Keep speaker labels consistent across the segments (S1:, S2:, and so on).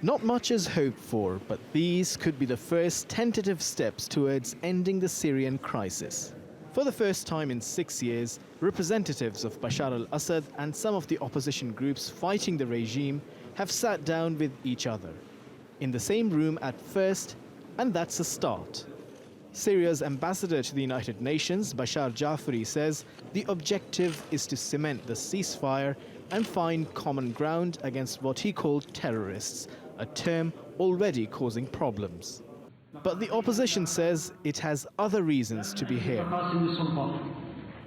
S1: Not much is hoped for, but these could be the first tentative steps towards ending the Syrian crisis. For the first time in 6 years, representatives of Bashar al-Assad and some of the opposition groups fighting the regime have sat down with each other in the same room at first, and that's a start. Syria's ambassador to the United Nations, Bashar Jafari, says the objective is to cement the ceasefire and find common ground against what he called terrorists, a term already causing problems. But the opposition says it has other reasons to be here.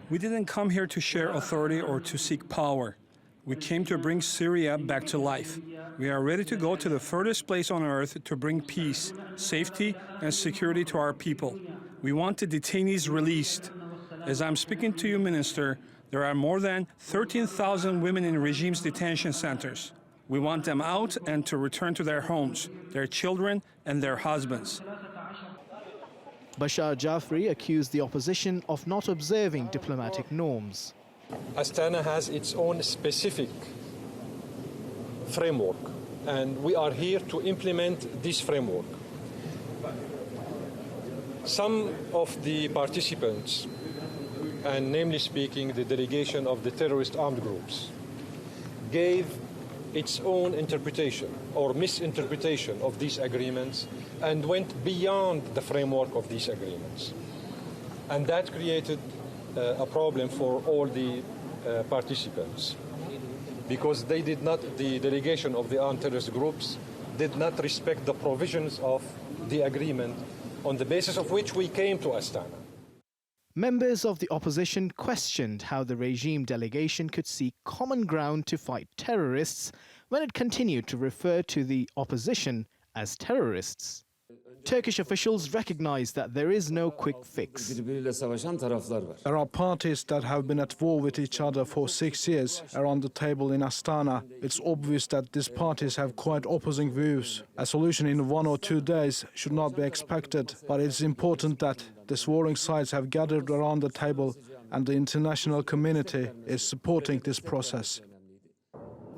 S2: We didn't come here to share authority or to seek power. We came to bring Syria back to life. We are ready to go to the furthest place on earth to bring peace, safety, and security to our people. We want the detainees released. As I'm speaking to you, Minister, there are more than 13,000 women in regime's detention centers. We want them out and to return to their homes, their children, and their husbands.
S1: Bashar Jafari accused the opposition of not observing diplomatic norms.
S3: Astana has its own specific framework, and we are here to implement this framework. Some of the participants, and namely speaking the delegation of the terrorist armed groups, gave its own interpretation or misinterpretation of these agreements and went beyond the framework of these agreements. And that created a problem for all the participants, because they did not, the delegation of the armed terrorist groups did not respect the provisions of the agreement on the basis of which we came to Astana.
S1: Members of the opposition questioned how the regime delegation could seek common ground to fight terrorists when it continued to refer to the opposition as terrorists. Turkish officials recognize that there is no quick fix.
S4: There are parties that have been at war with each other for 6 years around the table in Astana. It's obvious that these parties have quite opposing views. A solution in 1 or 2 days should not be expected, but it's important that these warring sides have gathered around the table and the international community is supporting this process.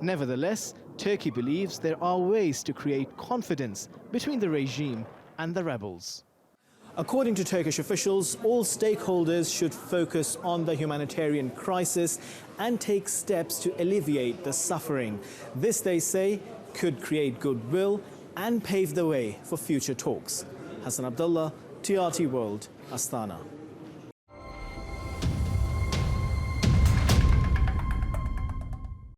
S1: Nevertheless, Turkey believes there are ways to create confidence between the regime and the rebels. According to Turkish officials, all stakeholders should focus on the humanitarian crisis and take steps to alleviate the suffering. This, they say, could create goodwill and pave the way for future talks. Hasan Abdullah, TRT World, Astana.